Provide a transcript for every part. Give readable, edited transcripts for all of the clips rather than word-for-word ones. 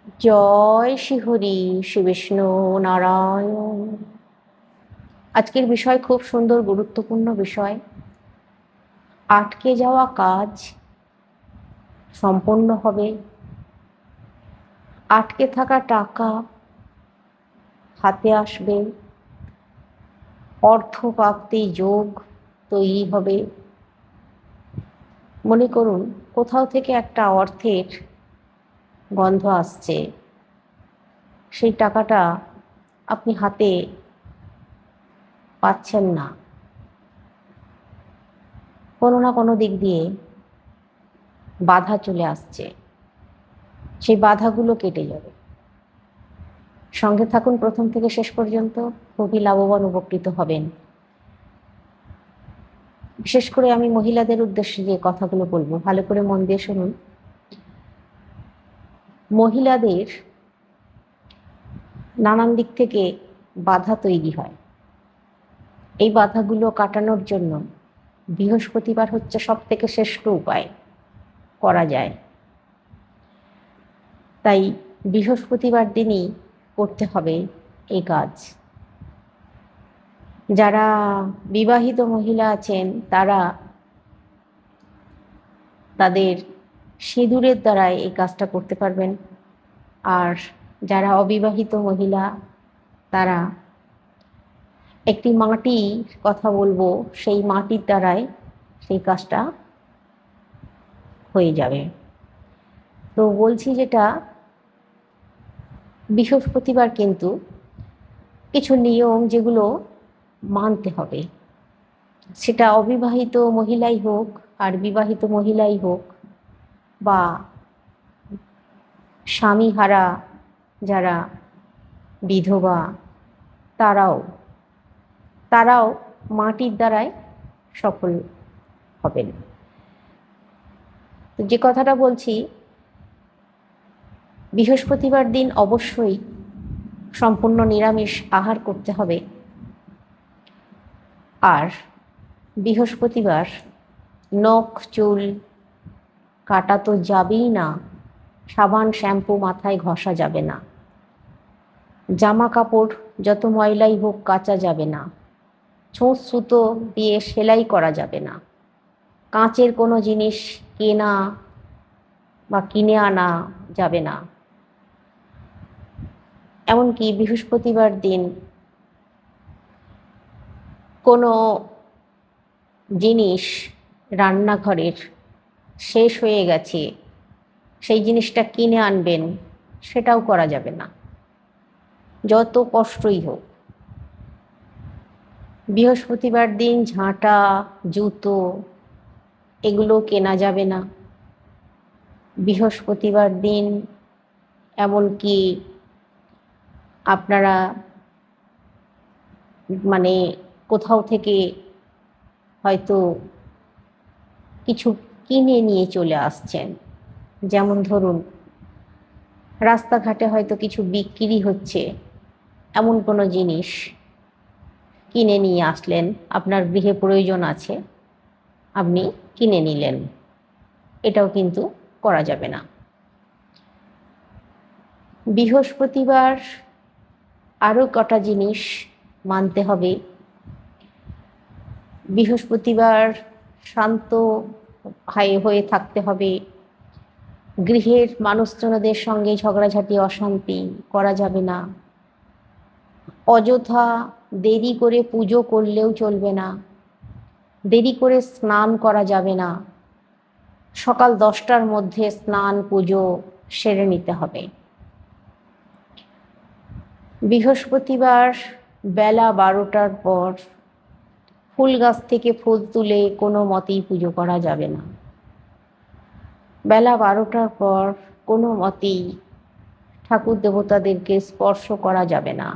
জয় শ্রী হরি শ্রী বিষ্ণু নারায়ণ। আজকের বিষয় খুব সুন্দর, গুরুত্বপূর্ণ বিষয়। আটকে যাওয়া কাজ সম্পন্ন হবে, আটকে থাকা টাকা হাতে আসবে, অর্থপ্রাপ্তি যোগ তৈরি হবে। মনে করুন কোথাও থেকে একটা অর্থের গন্ধ আসছে, সেই টাকাটা আপনি হাতে পাচ্ছেন না, কোনো না কোনো দিক দিয়ে বাধা চলে আসছে। সেই বাধাগুলো কেটে যাবে। সঙ্গে থাকুন প্রথম থেকে শেষ পর্যন্ত, খুবই লাভবান, উপকৃত হবেন। বিশেষ করে আমি মহিলাদের উদ্দেশ্যে যে কথাগুলো বলবো, ভালো করে মন দিয়ে শুনুন। মহিলাদের নানান দিক থেকে বাধা তৈরি হয়। এই বাধাগুলো কাটানোর জন্য বৃহস্পতিবার হচ্ছে সব থেকে শ্রেষ্ঠ উপায় করা যায়। তাই বৃহস্পতিবার দিনই করতে হবে এই কাজ। যারা বিবাহিত মহিলা আছেন তারা তাদের সিঁদুরের দ্বারাই এই কাজটা করতে পারবেন। আর যারা অবিবাহিত মহিলা তারা একটি মাটির কথা বলবো, সেই মাটির দ্বারাই সেই কাজটা হয়ে যাবে। তো বলছি যেটা, বৃহস্পতিবার কিন্তু কিছু নিয়ম যেগুলো মানতে হবে, সেটা অবিবাহিত মহিলাই হোক আর বিবাহিত মহিলাই হোক, বা স্বামীহারা যারা বিধবা তারাও তারাও মাটির দ্বারাই সফল হবেন। তো যে কথাটা বলছি, বৃহস্পতিবার দিন অবশ্যই সম্পূর্ণ নিরামিষ আহার করতে হবে। আর বৃহস্পতিবার নখ চুল কাটা তো যাবেই না, সাবান শ্যাম্পু মাথায় ঘষা যাবে না, জামা কাপড় যত ময়লাই হোক কাচা যাবে না, ছোঁচ সুতো দিয়ে সেলাই করা যাবে না, কাঁচের কোনো জিনিস কেনা বা কিনে আনা যাবে না। এমনকি বৃহস্পতিবার দিন কোনো জিনিস রান্নাঘরের শেষ হয়ে গেছে, সেই জিনিসটা কিনে আনবেন, সেটাও করা যাবে না, যত কষ্টই হোক। বৃহস্পতিবার দিন ঝাঁটা জুতো এগুলো কেনা যাবে না। বৃহস্পতিবার দিন এমনকি আপনারা মানে কোথাও থেকে হয়তো কিছু কিনে নিয়ে চলে আসছেন, যেমন ধরুন রাস্তাঘাটে হয়তো কিছু বিক্রি হচ্ছে, এমন কোনো জিনিস কিনে নিয়ে আসলেন, আপনার গৃহে প্রয়োজন আছে, আপনি কিনে নিলেন, এটাও কিন্তু করা যাবে না। বৃহস্পতিবার আরও কটা জিনিস মানতে হবে। বৃহস্পতিবার শান্ত হয়ে থাকতে হবে। গৃহের মানুষজনদের সঙ্গে ঝগড়াঝাটি অশান্তি করা যাবে না। অযথা দেরি করে পুজো করলেও চলবে না, দেরি করে স্নান করা যাবে না। সকাল 10টার মধ্যে স্নান পুজো সেরে নিতে হবে। বৃহস্পতিবার বেলা 12টার পর ফুল গাছ থেকে ফুল তুলে কোনো মতেই পুজো করা যাবে না। বেলা 12টার পর কোনো মতেই ঠাকুর দেবতাদেরকে স্পর্শ করা যাবে না।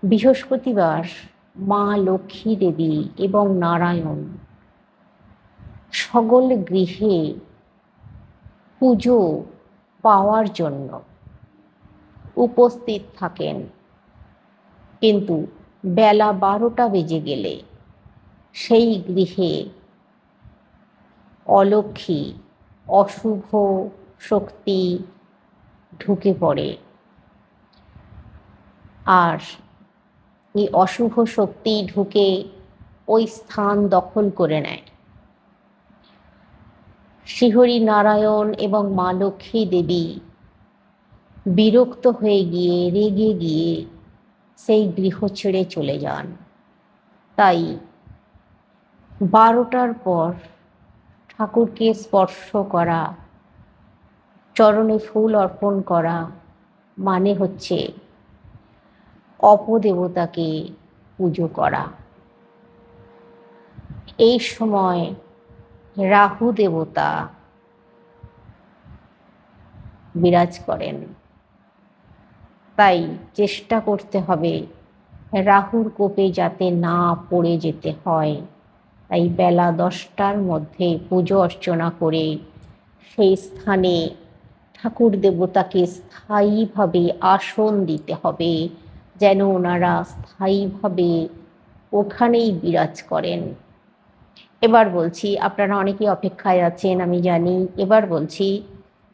বৃহস্পতিবার মা লক্ষ্মী দেবী এবং নারায়ণ সকল গৃহে পুজো পাওয়ার জন্য উপস্থিত থাকেন। কিন্তু বেলা 12টা বেজে গেলে সেই গৃহে অলক্ষ্মী, অশুভ শক্তি ঢুকে পড়ে আর এই অশুভ শক্তি ঢুকে ওই স্থান দখল করে নেয়। শ্রীহরি নারায়ণ এবং মা লক্ষ্মী দেবী বিরক্ত হয়ে গিয়ে রেগে গিয়ে সেই গৃহ ছেড়ে চলে যান। তাই 12টার পর ঠাকুরকে স্পর্শ করা, চরণে ফুল অর্পণ করা মানে হচ্ছে অপদেবতাকে পুজো করা। এই সময় রাহু দেবতা বিরাজ করেন, তাই চেষ্টা করতে হবে রাহুর কোপে যাতে না পড়ে যেতে হয়। তাই বেলা 10টার মধ্যে পুজো অর্চনা করে সেই স্থানে ঠাকুর দেবতাকে স্থায়ীভাবে আসন দিতে হবে, যেন ওনারা স্থায়ীভাবে ওখানেই বিরাজ করেন। এবার বলছি, আপনারা অনেকেই অপেক্ষায় আছেন আমি জানি। এবার বলছি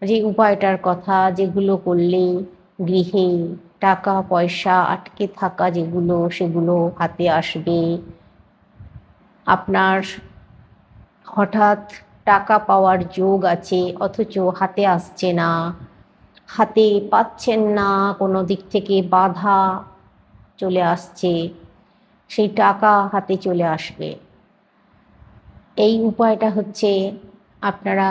যে উপায়টার কথা, যেগুলো করলে গৃহে টাকা পয়সা আটকে থাকা যেগুলো সেগুলো হাতে আসবে। আপনার হঠাৎ টাকা পাওয়ার যোগ আছে অথচ হাতে আসছে না, হাতে পাচ্ছেন না, কোনো দিক থেকে বাধা চলে আসছে, সেই টাকা হাতে চলে আসবে। এই উপায়টা হচ্ছে, আপনারা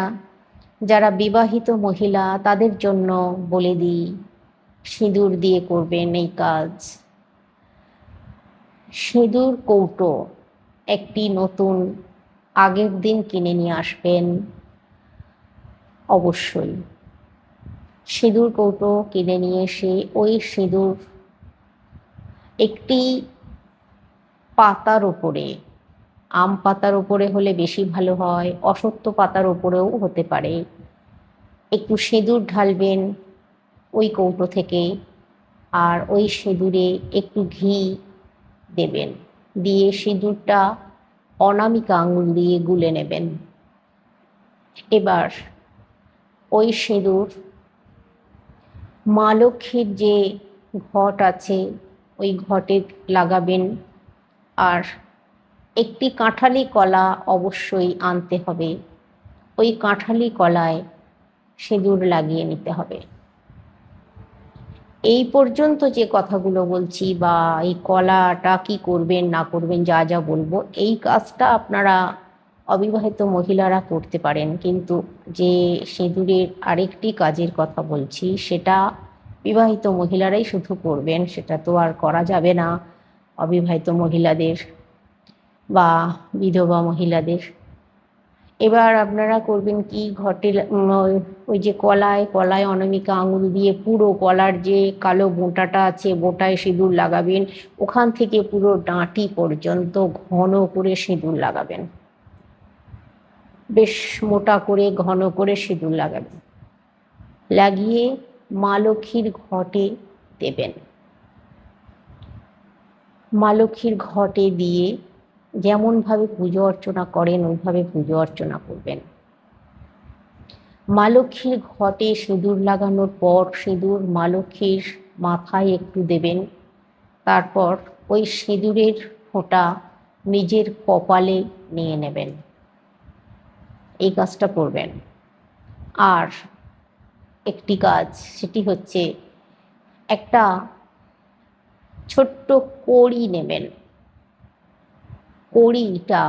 যারা বিবাহিত মহিলা তাদের জন্য বলে দিই, সিঁদুর দিয়ে করবেন এই কাজ। সিঁদুর কৌটো একটি নতুন আগের দিন কিনে নিয়ে আসবেন। অবশ্যই সিঁদুর কৌটো কিনে নিয়ে এসে ওই সিঁদুর একটি পাতার ওপরে, আম পাতার ওপরে হলে বেশি ভালো হয়, অশ্বত্থ পাতার ওপরেও হতে পারে, একটু সিঁদুর ঢালবেন ওই কৌটো থেকে। আর ওই সিঁদুরে একটু ঘি দেবেন, দিয়ে সিঁদুরটা অনামিকা আঙুল দিয়ে গুলে নেবেন। এবার ওই সিঁদুর মা লক্ষ্মীর যে ঘট আছে ওই ঘটে লাগাবেন। আর একটি কাঁঠালি কলা অবশ্যই আনতে হবে, ওই কাঁঠালি কলায় সিঁদুর লাগিয়ে নিতে হবে। এই পর্যন্ত যে কথাগুলো বলছি বা এই কলাটা কি করবেন না করবেন যা যা বলবো, এই কাজটা আপনারা অবিবাহিত মহিলারা করতে পারেন, কিন্তু যে সিঁদুরের আরেকটি কাজের কথা বলছি সেটা বিবাহিত মহিলারাই শুধু করবেন, সেটা তো আর করা যাবে না অবিবাহিত মহিলাদের বা বিধবা মহিলাদের। এবার আপনারা করবেন কি, ঘটে ওই যে কলায় অনামিকা আঙুল দিয়ে পুরো কলার যে কালো বোঁটাটা আছে বোঁটায় সিঁদুর লাগাবেন, ওখান থেকে পুরো ডাঁটি পর্যন্ত ঘন করে সিঁদুর লাগাবেন, বেশ মোটা করে ঘন করে সিঁদুর লাগাবেন, লাগিয়ে মা লক্ষ্মীর ঘটে দেবেন। মা লক্ষ্মীর ঘটে দিয়ে যেমনভাবে পুজো অর্চনা করেন ওইভাবে পুজো অর্চনা করবেন। মা লক্ষ্মীর ঘটে সিঁদুর লাগানোর পর সিঁদুর মা লক্ষ্মীর মাথায় একটু দেবেন, তারপর ওই সিঁদুরের ফোঁটা নিজের কপালে নিয়ে নেবেন। এই কাজটা করবেন। আর একটি কাজ, সেটি হচ্ছে একটা ছোট্ট কড়ি নেবেন। কড়িটা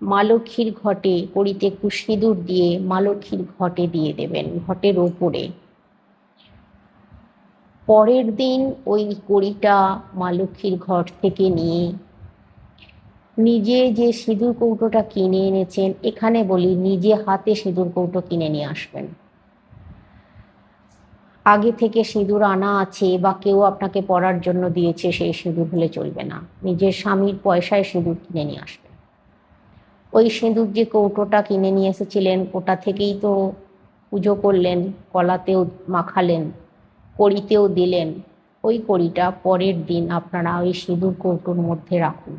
মা লক্ষ্মীর ঘটে, কড়িতে একটু সিঁদুর দিয়ে মা লক্ষ্মীর ঘটে দিয়ে দেবেন, ঘটের ওপরে। পরের দিন ওই কড়িটা মা লক্ষ্মীর ঘট থেকে নিয়ে নিজে যে সিঁদুর কৌটোটা কিনে এনেছেন, এখানে বলি নিজে হাতে সিঁদুর কৌটো কিনে নিয়ে আসবেন। আগে থেকে সিঁদুর আনা আছে বা কেউ আপনাকে পরার জন্য দিয়েছে সেই সিঁদুর হলে চলবে না, নিজের স্বামীর পয়সায় সিঁদুর কিনে নিয়ে আসবেন। ওই সিঁদুর যে কৌটোটা কিনে নিয়ে এসেছিলেন ওটা থেকেই তো পুজো করলেন, কলাতেও মাখালেন, কড়িতেও দিলেন। ওই কড়িটা পরের দিন আপনারা ওই সিঁদুর কৌটোর মধ্যে রাখুন।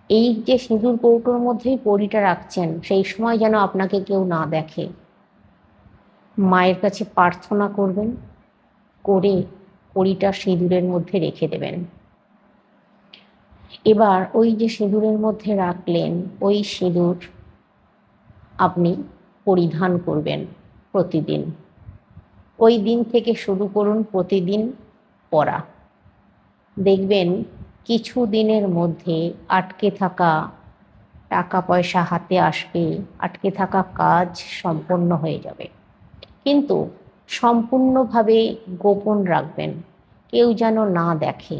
এই যে সিঁদুর কৌটোর মধ্যেই কড়িটা রাখছেন সেই সময় যেন আপনাকে কেউ না দেখে। মায়ের কাছে প্রার্থনা করবেন, করে কড়িটা সিঁদুরের মধ্যে রেখে দেবেন। এবার ওই যে সিঁদুরের মধ্যে রাখলেন, ওই সিঁদুর আপনি পরিধান করবেন প্রতিদিন। ওই দিন থেকে শুরু করুন প্রতিদিন পরা। দেখবেন কিছু দিনের মধ্যে আটকে থাকা টাকা পয়সা হাতে আসবে, আটকে থাকা কাজ সম্পন্ন হয়ে যাবে। কিন্তু সম্পূর্ণভাবে গোপন রাখবেন, কেউ যেন না দেখে।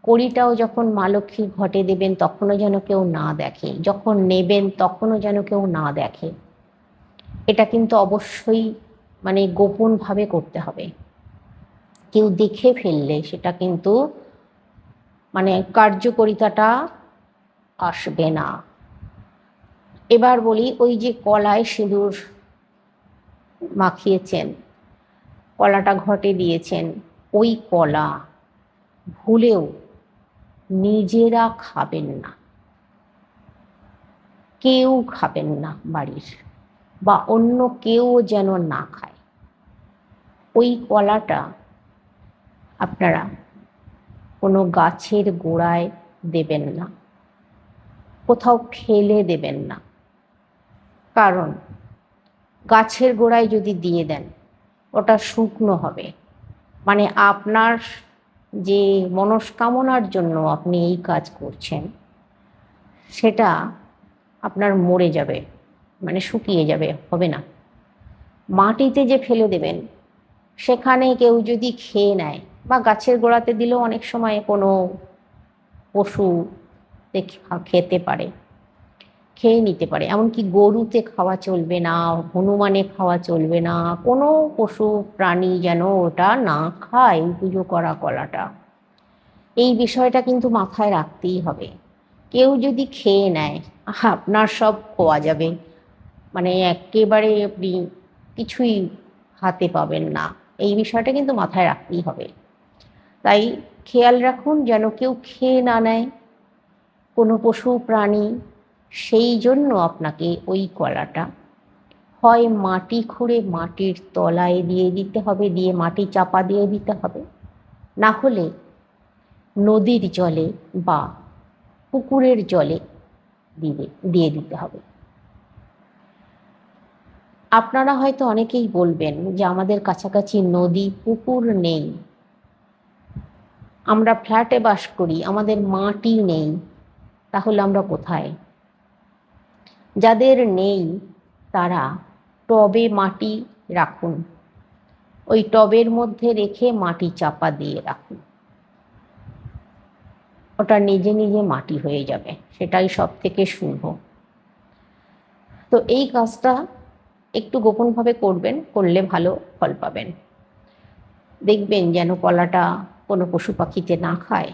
কড়িটাও যখন মা লক্ষ্মীর ঘটে দেবেন তখনও যেন কেউ না দেখে, যখন নেবেন তখনও যেন কেউ না দেখে। এটা কিন্তু অবশ্যই গোপনভাবে করতে হবে। কেউ দেখে ফেললে সেটা কিন্তু কার্যকারিতাটা আসবে না। এবার বলি, ওই যে কলায় সিঁদুর মাখিয়েছেন, কলাটা ঘটে দিয়েছেন, ওই কলা ভুলেও নিজেরা খাবেন না, কেউ খাবেন না বাড়ির, বা অন্য কেউ যেন না খায়। ওই কলাটা আপনারা কোনো গাছের গোড়ায় দেবেন না, কোথাও ফেলে দেবেন না। কারণ গাছের গোড়ায় যদি দিয়ে দেন ওটা শুকনো হবে, আপনার যে মনস্কামনার জন্য আপনি এই কাজ করছেন সেটা আপনার মরে যাবে, শুকিয়ে যাবে, হবে না। মাটিতে যে ফেলে দেবেন সেখানে কেউ যদি খেয়ে নেয়, বা গাছের গোড়াতে দিলেও অনেক সময় কোনো পশু খেতে পারে, খেয়ে নিতে পারে। এমনকি গরুতে খাওয়া চলবে না, হনুমানে খাওয়া চলবে না, কোনো পশু প্রাণী যেন ওটা না খায় পুজো করা কলাটা। এই বিষয়টা কিন্তু মাথায় রাখতেই হবে। কেউ যদি খেয়ে নেয় আপনার সব খোয়া যাবে, একেবারে আপনি কিছুই হাতে পাবেন না। এই বিষয়টা কিন্তু মাথায় রাখতেই হবে। তাই খেয়াল রাখুন যেন কেউ খেয়ে না নেয় কোনো পশু প্রাণী। সেই জন্য আপনাকে ওই কলাটা হয় মাটি খুঁড়ে মাটির তলায় দিয়ে দিতে হবে, দিয়ে মাটি চাপা দিয়ে দিতে হবে, না হলে নদীর জলে বা পুকুরের জলে দিয়ে দিতে হবে। আপনারা হয়তো অনেকেই বলবেন যে আমাদের কাছাকাছি নদী পুকুর নেই, আমরা ফ্ল্যাটে বাস করি, আমাদের মাটি নেই, তাহলে আমরা কোথায়? যাদের নেই তারা টবে মাটি রাখুন, ওই টবের মধ্যে রেখে মাটি চাপা দিয়ে রাখুন, ওটা নিজে নিজে মাটি হয়ে যাবে, সেটাই সব থেকে শুভ। তো এই কাজটা একটু গোপনভাবে করবেন, করলে ভালো ফল পাবেন। দেখবেন যেন কলাটা কোনো পশু পাখিতে না খায়,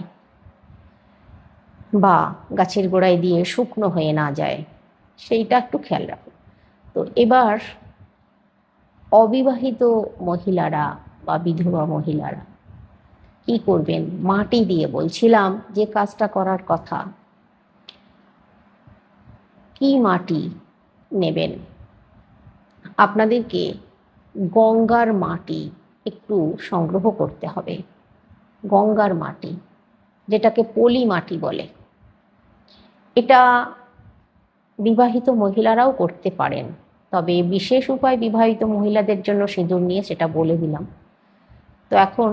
বা গাছের গোড়ায় দিয়ে শুকনো হয়ে না যায়, সেইটা একটু খেয়াল রাখুন। তো এবার অবিবাহিত মহিলারা বা বিধবা মহিলারা কি করবেন? মাটি দিয়ে বলছিলাম যে কাজটা করার কথা, কি মাটি নেবেন? আপনাদেরকে গঙ্গার মাটি একটু সংগ্রহ করতে হবে। গঙ্গার মাটি, যেটাকে পলি মাটি বলে, এটা বিবাহিত মহিলারাও করতে পারেন, তবে বিশেষ উপায় বিবাহিত মহিলাদের জন্য সিঁদুর নিয়ে সেটা বলে দিলাম। তো এখন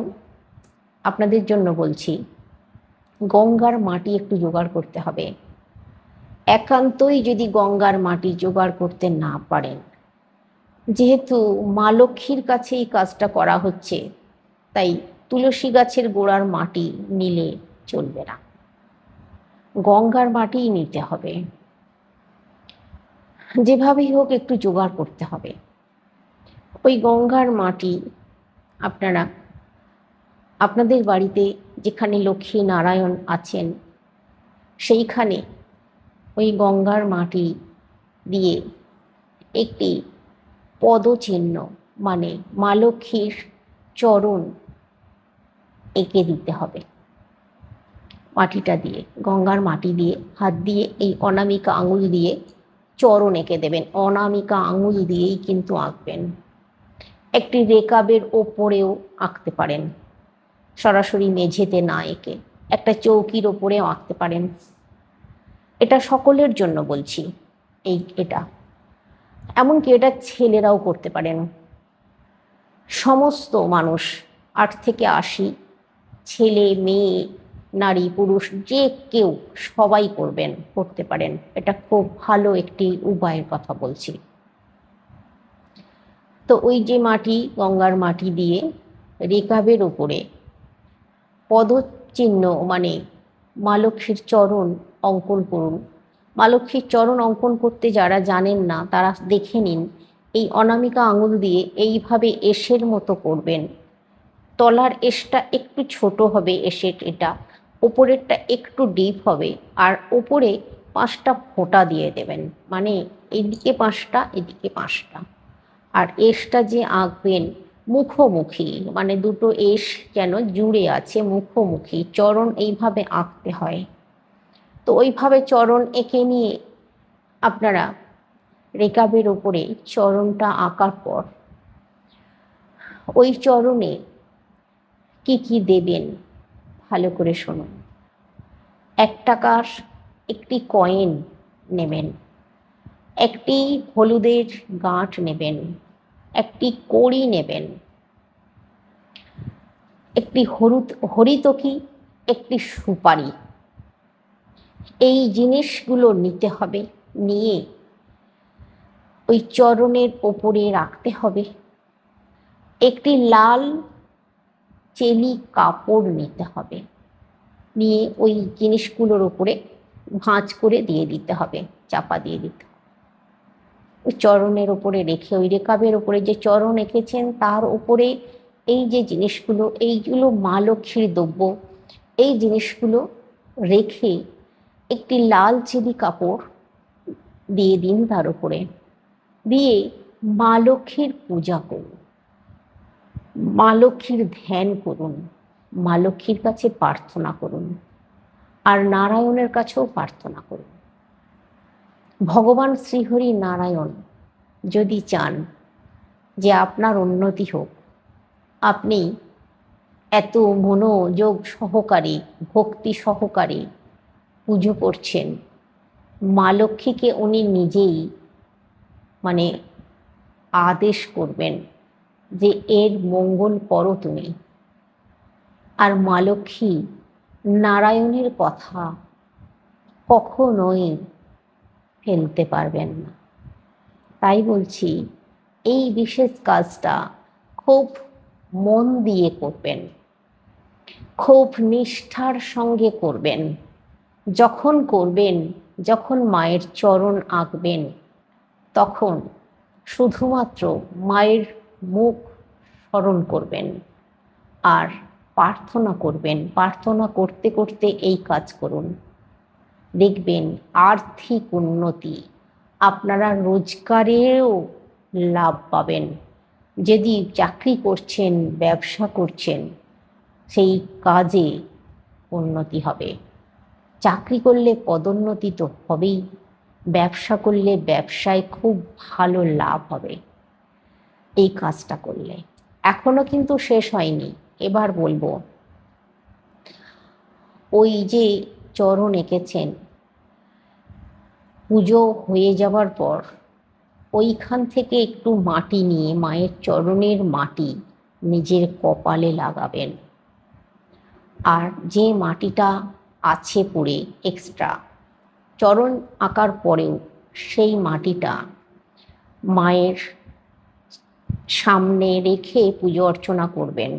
আপনাদের জন্য বলছি, গঙ্গার মাটি একটু জোগাড় করতে হবে। একান্তই যদি গঙ্গার মাটি জোগাড় করতে না পারেন, যেহেতু মা লক্ষ্মীর কাছে এই কাজটা করা হচ্ছে, তাই তুলসী গাছের গোড়ার মাটি নিলে চলবে না, গঙ্গার মাটিই নিতে হবে। যেভাবেই হোক একটু জোগাড় করতে হবে। ওই গঙ্গার মাটি আপনারা আপনাদের বাড়িতে যেখানে লক্ষ্মী নারায়ণ আছেন সেইখানে ওই গঙ্গার মাটি দিয়ে একটি পদচিহ্ন, মা লক্ষ্মীর চরণ এঁকে দিতে হবে। মাটিটা দিয়ে, গঙ্গার মাটি দিয়ে হাত দিয়ে এই অনামিকা আঙুল দিয়ে চরণ এঁকে দেবেন। অনামিকা আঙুল দিয়েই কিন্তু আঁকবেন। একটি রেকাবের ওপরেও আঁকতে পারেন, সরাসরি মেঝেতে না এঁকে একটা চৌকির ওপরেও আঁকতে পারেন। এটা সকলের জন্য বলছি। এটা এমনকি এটা ছেলেরাও করতে পারেন। সমস্ত মানুষ 8 থেকে 80, ছেলে মেয়ে নারী পুরুষ যে কেউ সবাই করতে পারেন। এটা খুব ভালো একটি উপায়ের কথা বলছি। তো ওই যে মাটি, গঙ্গার মাটি দিয়ে রেকাবের ওপরে পদচিহ্ন মানে মা লক্ষ্মীর চরণ অঙ্কন করুন। মা লক্ষ্মীর চরণ অঙ্কন করতে যারা জানেন না তারা দেখে নিন, এই অনামিকা আঙুল দিয়ে এইভাবে এসের মতো করবেন। তলার এসটা একটু ছোট হবে, এসের এটা ওপরেরটা একটু ডিপ হবে, আর ওপরে 5টা ফোঁটা দিয়ে দেবেন, মানে এদিকে 5টা এদিকে 5টা। আর এসটা যে আঁকবেন মুখোমুখি, মানে দুটো এস যেন জুড়ে আছে, মুখোমুখি চরণ এইভাবে আঁকতে হয়। তো ওইভাবে চরণ এঁকে নিয়ে আপনারা রেকাবের ওপরে চরণটা আঁকার পর ওই চরণে কি কি দেবেন ভালো করে শুনুন। 1 টাকার একটি কয়েন নেবেন, একটি হলুদের গাঁট নেবেন, একটি কড়ি নেবেন, একটি হরিতকি, একটি সুপারি। এই জিনিসগুলো নিতে হবে, নিয়ে ওই চরণের ওপরে রাখতে হবে। একটি লাল চেলি কাপড় নিতে হবে, নিয়ে ওই জিনিসগুলোর ওপরে ভাঁজ করে দিয়ে দিতে হবে, চাপা দিয়ে দিতে হবে। ওই চরণের ওপরে রেখে ওই রেকাবের ওপরে যে চরণ এঁকেছেন তার ওপরে এই যে জিনিসগুলো, এইগুলো মা লক্ষ্মীর দ্রব্য, এই জিনিসগুলো রেখে একটি লাল চেলি কাপড় দিয়ে দিন তার উপরে, দিয়ে মা লক্ষ্মীর পূজা করুন, মা লক্ষ্মীর ধ্যান করুন, মা লক্ষ্মীর কাছে প্রার্থনা করুন, আর নারায়ণের কাছেও প্রার্থনা করুন। ভগবান শ্রীহরি নারায়ণ যদি চান যে আপনার উন্নতি হোক, আপনি এত মনোযোগ সহকারে ভক্তি সহকারে পুজো করছেন, মা লক্ষ্মীকে উনি নিজেই মানে আদেশ করবেন যে এর মঙ্গল করো তুমি। আর মা লক্ষ্মী নারায়ণের কথা কখনোই ফেলতে পারবেন না। তাই বলছি, এই বিশেষ কাজটা খুব মন দিয়ে করবেন, খুব নিষ্ঠার সঙ্গে করবেন। যখন করবেন, যখন মায়ের চরণ আঁকবেন, তখন শুধুমাত্র মায়ের মুখ স্মরণ করবেন আর প্রার্থনা করবেন। প্রার্থনা করতে করতে এই কাজ করুন, দেখবেন আর্থিক উন্নতি, আপনারা রোজগারেও লাভ পাবেন। যদি চাকরি করছেন, ব্যবসা করছেন, সেই কাজে উন্নতি হবে। চাকরি করলে পদোন্নতি তো হবেই, ব্যবসা করলে ব্যবসায় খুব ভালো লাভ হবে এই কাজটা করলে। এখনো কিন্তু শেষ হয়নি, এবার বলবো। ওই যে চরণ এঁকেছেন, পুজো হয়ে যাবার পর ওইখান থেকে একটু মাটি নিয়ে মায়ের চরণের মাটি নিজের কপালে লাগাবেন। আর যে মাটিটা আছে পড়ে এক্সট্রা, চরণ আঁকার পরেও সেই মাটিটা মায়ের সামনে রেখে পুজো অর্চনা করবেন।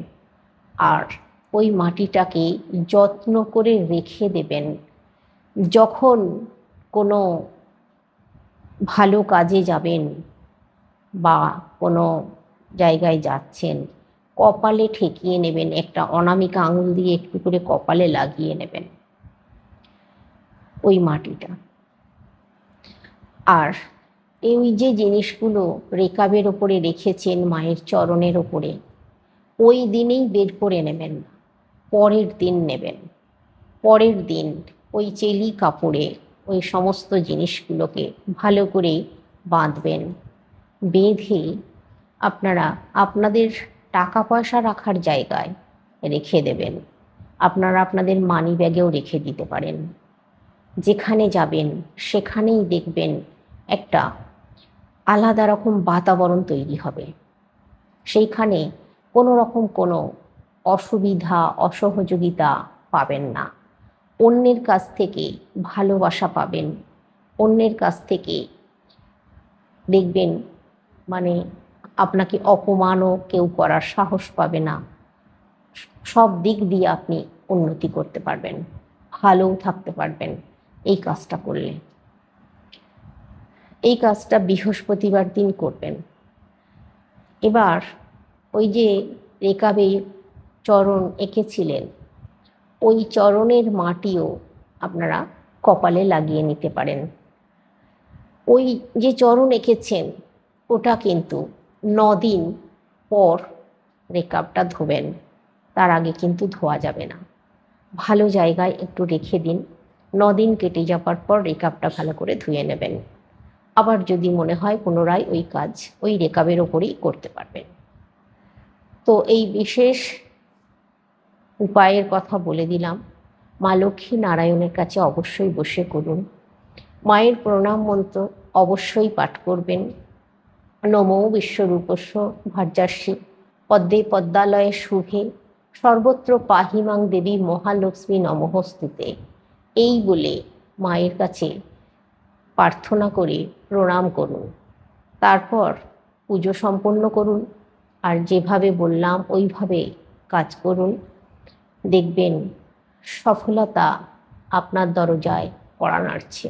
আর ওই মাটিটাকে যত্ন করে রেখে দেবেন। যখন কোনো ভালো কাজে যাবেন বা কোনো জায়গায় যাচ্ছেন, কপালে ঠেকিয়ে নেবেন, একটা অনামিকা আঙুল দিয়ে একটু করে কপালে লাগিয়ে নেবেন ওই মাটিটা। আর এই যে জিনিসগুলো রেকাবের ওপরে রেখেছেন মায়ের চরণের ওপরে, ওই দিনেই বের করে নেবেন, পরের দিন নেবেন। পরের দিন ওই চেলি কাপড়ে ওই সমস্ত জিনিসগুলোকে ভালো করে বাঁধবেন। বেঁধে আপনারা আপনাদের টাকা পয়সা রাখার জায়গায় রেখে দেবেন। আপনারা আপনাদের মানি ব্যাগেও রেখে দিতে পারেন। যেখানে যাবেন সেখানেই দেখবেন একটা আলাদা রকম বাতাবরণ তৈরি হবে। সেইখানে কোনো রকম কোনো অসুবিধা অসহযোগিতা পাবেন না। অন্যের কাছ থেকে ভালোবাসা পাবেন। অন্যের কাছ থেকে দেখবেন মানে আপনাকে অপমানও কেউ করার সাহস পাবে না। সব দিক দিয়ে আপনি উন্নতি করতে পারবেন, ভালোও থাকতে পারবেন এই কাজটা করলে। এই কাজটা বৃহস্পতিবার দিন করবেন। এবার ওই যে রেকাবে চরণ এঁকেছিলেন, ওই চরণের মাটিও আপনারা কপালে লাগিয়ে নিতে পারেন। ওই যে চরণ এঁকেছেন ওটা কিন্তু 9 দিন পর রেকাবটা ধোবেন, তার আগে কিন্তু ধোয়া যাবে না। ভালো জায়গায় একটু রেখে দিন। 9 দিন কেটে যাবার পর রেকাবটা ভালো করে ধুয়ে নেবেন। আবার যদি মনে হয় পুনরায় ওই কাজ ওই রেকাবের ওপরেই করতে পারবেন। তো এই বিশেষ উপায়ের কথা বলে দিলাম। মা লক্ষ্মী নারায়ণের কাছে অবশ্যই বসে করুন। মায়ের প্রণাম মন্ত্র অবশ্যই পাঠ করবেন। নমো বিশ্বরূপস্য ভার্যাস্যি পদ্মে পদ্মালয়ে শুভে সর্বত্র পাহিমাং দেবী মহালক্ষ্মী নমঃস্তুতে, এই বলে মায়ের কাছে প্রার্থনা করে প্রণাম করুন। তারপর পুজো সম্পন্ন করুন। আর যেভাবে বললাম ওইভাবে কাজ করুন। দেখবেন সফলতা আপনার দরজায় কড়া নাড়ছে।